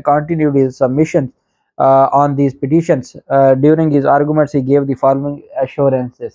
continued his submission on these petitions. During his arguments he gave the following assurances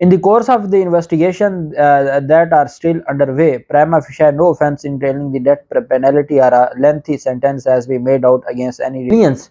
in the course of the investigation that are still underway, prima facie no offence in entailing the death penalty or a lengthy sentence has been made out against any aliens.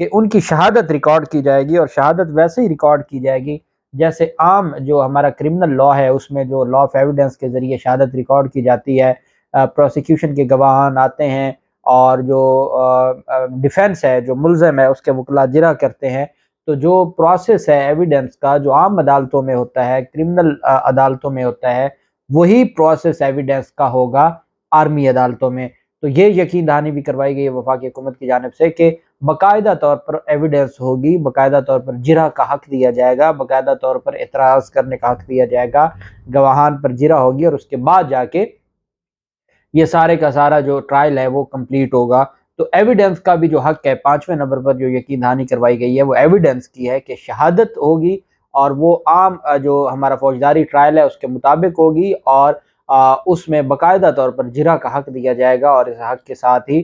کہ ان کی شہادت record کی جائے گی، اور شہادت ویسے ہی record کی جائے گی جیسے عام جو ہمارا کرمنل لا ہے اس میں جو لا آف ایویڈنس کے ذریعے شہادت ریکارڈ کی جاتی ہے، پروسیکیوشن کے گواہان آتے ہیں اور جو ڈیفینس ہے، جو ملزم ہے، اس کے وکلا جرح کرتے ہیں، تو جو پروسیس ہے ایویڈنس کا جو عام عدالتوں میں ہوتا ہے، کرمنل عدالتوں میں ہوتا ہے، وہی پروسیس ایویڈنس کا ہوگا آرمی عدالتوں میں۔ تو یہ یقین دہانی بھی کروائی گئی ہے وفاقی حکومت کی جانب سے کہ باقاعدہ طور پر ایویڈنس ہوگی، باقاعدہ طور پر جرح کا حق دیا جائے گا، باقاعدہ طور پر اعتراض کرنے کا حق دیا جائے گا، گواہان پر جرح ہوگی، اور اس کے بعد جا کے یہ سارے کا سارا جو ٹرائل ہے وہ کمپلیٹ ہوگا۔ تو ایویڈنس کا بھی جو حق ہے 5ویں نمبر پر جو یقین دہانی کروائی گئی ہے وہ ایویڈنس کی ہے کہ شہادت ہوگی، اور وہ عام جو ہمارا فوجداری ٹرائل ہے اس کے مطابق ہوگی، اور اس میں باقاعدہ طور پر جرح کا حق دیا جائے گا۔ اور اس حق کے ساتھ ہی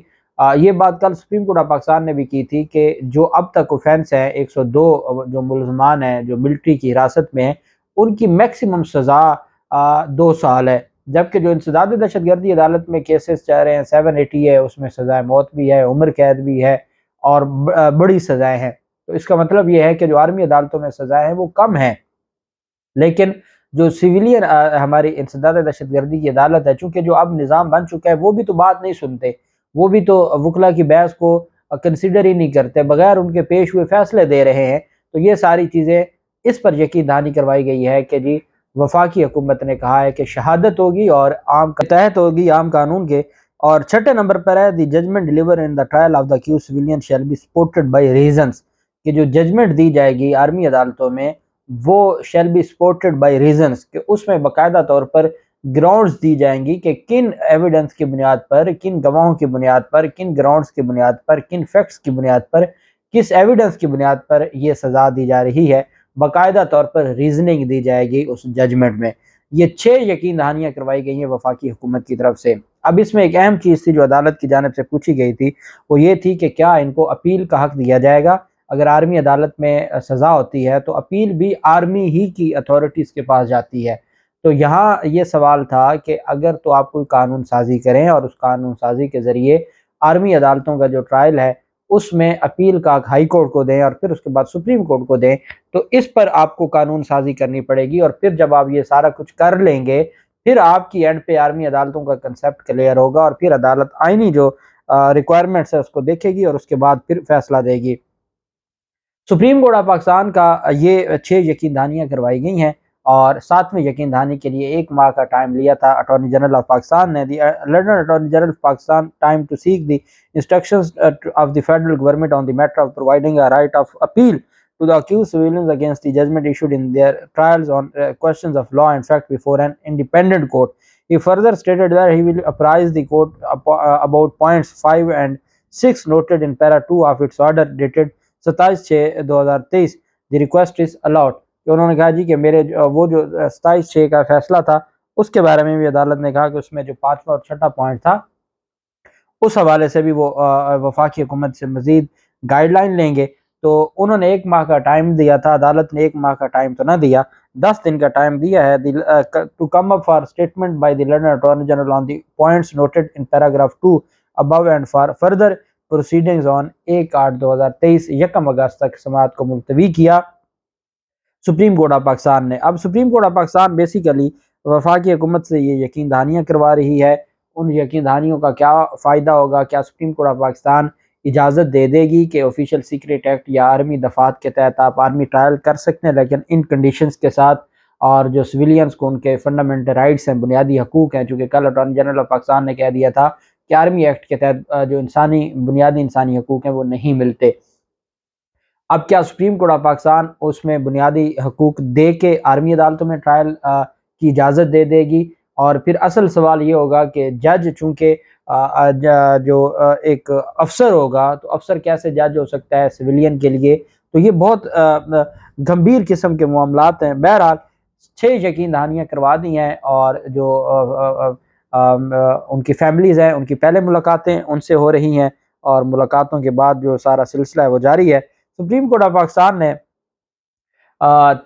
یہ بات کل سپریم کورٹ آف پاکستان نے بھی کی تھی کہ جو اب تک اوفینس ہیں 102 جو ملزمان ہیں جو ملٹری کی حراست میں ہیں، ان کی میکسیمم سزا 2 سال ہے، جبکہ جو انسداد دہشت گردی عدالت میں کیسز چل رہے ہیں 780 ہے، اس میں سزائے موت بھی ہے، عمر قید بھی ہے، اور بڑی سزائیں ہیں۔ تو اس کا مطلب یہ ہے کہ جو آرمی عدالتوں میں سزائیں ہیں وہ کم ہیں، لیکن جو سویلین ہماری انسداد دہشت گردی کی عدالت ہے، چونکہ جو اب نظام بن چکا ہے وہ بھی تو بات نہیں سنتے، وہ بھی تو وکلا کی بحث کو کنسیڈر ہی نہیں کرتے، بغیر ان کے پیش ہوئے فیصلے دے رہے ہیں۔ تو یہ ساری چیزیں اس پر یقین دہانی کروائی گئی ہے کہ جی وفاقی حکومت نے کہا ہے کہ شہادت ہوگی اور عام کے تحت ہوگی، عام قانون کے۔ اور 6 نمبر پر ہے the judgment deliver in the trial of the accused civilian shall be supported by reasons، کہ جو ججمنٹ دی جائے گی آرمی عدالتوں میں وہ shall be supported by reasons، کہ اس میں باقاعدہ طور پر گراؤنڈز دی جائیں گی کہ کن ایویڈنس کی بنیاد پر، کن گواہوں کی بنیاد پر، کن گراؤنڈز کی بنیاد پر، کن فیکٹس کی بنیاد پر، کس ایویڈنس کی بنیاد پر یہ سزا دی جا رہی ہے، باقاعدہ طور پر ریزننگ دی جائے گی اس ججمنٹ میں۔ یہ 6 یقین دہانیاں کروائی گئی ہیں وفاقی حکومت کی طرف سے۔ اب اس میں ایک اہم چیز تھی جو عدالت کی جانب سے پوچھی گئی تھی، وہ یہ تھی کہ کیا ان کو اپیل کا حق دیا جائے گا؟ اگر آرمی عدالت میں سزا ہوتی ہے تو اپیل بھی آرمی ہی کی اتھارٹیز کے پاس جاتی ہے۔ تو یہاں یہ سوال تھا کہ اگر تو آپ کوئی قانون سازی کریں اور اس قانون سازی کے ذریعے آرمی عدالتوں کا جو ٹرائل ہے اس میں اپیل کا ہائی کورٹ کو دیں اور پھر اس کے بعد سپریم کورٹ کو دیں، تو اس پر آپ کو قانون سازی کرنی پڑے گی، اور پھر جب آپ یہ سارا کچھ کر لیں گے پھر آپ کی اینڈ پہ آرمی عدالتوں کا کنسیپٹ کلیئر ہوگا، اور پھر عدالت آئینی جو ریکوائرمنٹس ہے اس کو دیکھے گی اور اس کے بعد پھر فیصلہ دے گی۔ سپریم کورٹ آف پاکستان کا یہ 6 یقین دہانیاں کروائی گئی ہیں، اور 7ویں یقین دہانی کے لیے 1 ماہ کا ٹائم لیا تھا اٹارنی جنرل آف پاکستان نے۔ The London attorney general of Pakistan time to seek the instructions of the federal government on the matter of providing a right of appeal to the accused civilians against the judgment issued in their trials on questions of law and fact before an independent court. He further stated that he will apprise the court about points 5 and 6 noted in para 2 of its order dated 27/6/2023. The request is allowed. کہ انہوں نے کہا جی کہ میرے وہ جو 27/6 کا فیصلہ تھا اس کے بارے میں بھی عدالت نے کہا کہ اس میں جو 5واں اور 6واں پوائنٹ تھا اس حوالے سے بھی وہ وفاقی حکومت سے مزید گائیڈ لائن لیں گے۔ تو انہوں نے 1 ماہ کا ٹائم دیا تھا، عدالت نے 1 ماہ کا ٹائم تو نہ دیا، 10 دن کا ٹائم دیا ہے to come up for statement by the London attorney general on the points noted in paragraph 2 above and for further proceedings on 1/8/2023 1 اگست تک سماعت کو ملتوی کیا سپریم کورٹ آف پاکستان نے۔ اب supreme court of Pakistan basically وفاقی حکومت سے یہ یقین دہانیاں کروا رہی ہے، ان یقین دہانیوں کا کیا فائدہ ہوگا؟ کیا سپریم کورٹ آف پاکستان اجازت دے دے گی کہ آفیشیل سیکریٹ ایکٹ یا آرمی دفعات کے تحت آپ آرمی ٹرائل کر سکتے ہیں لیکن ان کنڈیشنز کے ساتھ، اور جو سویلینز کو ان کے فنڈامنٹل رائٹس ہیں، بنیادی حقوق ہیں، چونکہ کل اٹارنی جنرل آف پاکستان نے کہہ دیا تھا کہ آرمی ایکٹ کے تحت جو بنیادی انسانی حقوق ہیں وہ نہیں ملتے۔ اب کیا سپریم کورٹ آف پاکستان اس میں بنیادی حقوق دے کے آرمی عدالتوں میں ٹرائل کی اجازت دے دے گی؟ اور پھر اصل سوال یہ ہوگا کہ جج چونکہ جو ایک افسر ہوگا تو افسر کیسے جج ہو سکتا ہے سویلین کے لیے؟ تو یہ بہت گمبھیر قسم کے معاملات ہیں۔ بہرحال 6 یقین دہانیاں کروا دی ہیں، اور جو ان کی فیملیز ہیں ان کی پہلے ملاقاتیں ان سے ہو رہی ہیں، اور ملاقاتوں کے بعد جو سارا سلسلہ ہے وہ جاری ہے۔ سپریم کورٹ آف پاکستان نے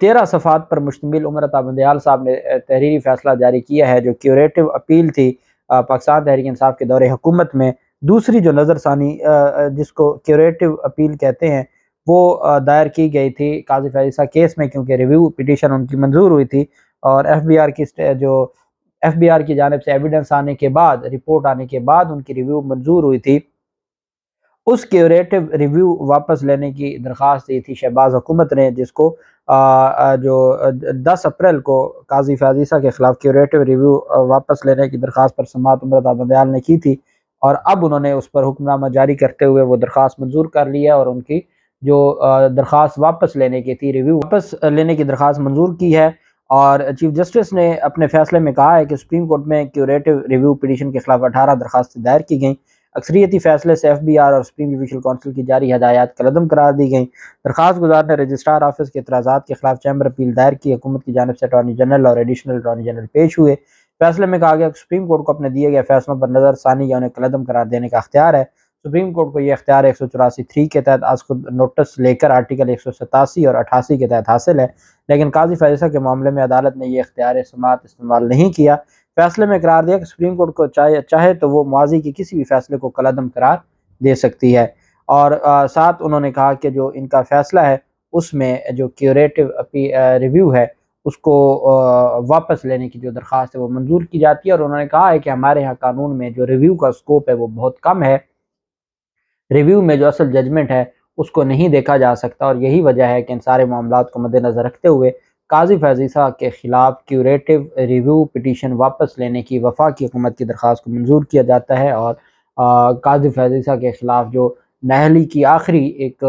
13 صفحات پر مشتمل عمر عطا بندیال صاحب نے تحریری فیصلہ جاری کیا ہے جو کیوریٹو اپیل تھی پاکستان تحریک انصاف کے دور حکومت میں، دوسری جو نظر ثانی جس کو کیوریٹو اپیل کہتے ہیں وہ دائر کی گئی تھی قاضی فیض عیسیٰ کیس میں، کیونکہ ریویو پٹیشن ان کی منظور ہوئی تھی، اور ایف بی آر کی جانب سے ایویڈنس آنے کے بعد، رپورٹ آنے کے بعد ان کی ریویو منظور ہوئی تھی۔ اس کیوریٹو ریویو واپس لینے کی درخواست دی تھی شہباز حکومت نے، جس کو جو 10 اپریل کو قاضی فیاض عیسیٰ کے خلاف کیوریٹو ریویو واپس لینے کی درخواست پر سماعت عمر رضا بندیال نے کی تھی، اور اب انہوں نے اس پر حکم نامہ جاری کرتے ہوئے وہ درخواست منظور کر لی ہے، اور ان کی جو درخواست واپس لینے کی تھی، ریویو واپس لینے کی درخواست منظور کی ہے۔ اور چیف جسٹس نے اپنے فیصلے میں کہا ہے کہ سپریم کورٹ میں کیوریٹو ریویو پٹیشن کے خلاف 18 درخواستیں دائر کی گئیں، اکثریتی فیصلے سے ایف بی آر اور سپریم جوڈیشل کونسل کی جاری ہدایات کالعدم قرار دی گئیں۔ درخواست گزار نے رجسٹرار آفس کے اعتراضات کے خلاف چیمبر اپیل دائر کی، حکومت کی جانب سے اٹارنی جنرل اور ایڈیشنل اٹارنی جنرل پیش ہوئے۔ فیصلے میں کہا گیا کہ سپریم کورٹ کو اپنے دیے گئے فیصلوں پر نظر ثانی یا انہیں کالعدم قرار دینے کا اختیار ہے۔ سپریم کورٹ کو یہ اختیار 184(3) کے تحت از خود نوٹس لے کر آرٹیکل 187 اور 88 کے تحت حاصل ہے، لیکن قاضی فیض عیسیٰ کے معاملے میں عدالت نے یہ اختیار سماعت استعمال نہیں کیا۔ فیصلے میں قرار دیا کہ سپریم کورٹ کو چاہے تو وہ ماضی کے کسی بھی فیصلے کو کالعدم قرار دے سکتی ہے، اور ساتھ انہوں نے کہا کہ جو ان کا فیصلہ ہے اس میں جو کیوریٹو ریویو ہے اس کو واپس لینے کی جو درخواست ہے وہ منظور کی جاتی ہے، اور انہوں نے کہا ہے کہ ہمارے ہاں قانون میں جو ریویو کا سکوپ ہے وہ بہت کم ہے، ریویو میں جو اصل ججمنٹ ہے اس کو نہیں دیکھا جا سکتا، اور یہی وجہ ہے کہ ان سارے معاملات کو مد نظر رکھتے ہوئے قاضی فیاض عیسیٰ کے خلاف کیوریٹو ریویو پٹیشن واپس لینے کی وفاقی حکومت کی درخواست کو منظور کیا جاتا ہے، اور قاضی فیاض عیسیٰ کے خلاف جو نااہلی کی آخری ایک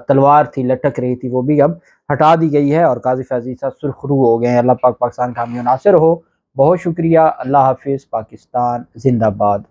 تلوار تھی لٹک رہی تھی وہ بھی اب ہٹا دی گئی ہے، اور قاضی فیاض عیسیٰ سرخ رو ہو گئے ہیں۔ اللہ پاک پاکستان کا حامی و ناصر ہو۔ بہت شکریہ۔ اللہ حافظ۔ پاکستان زندہ باد۔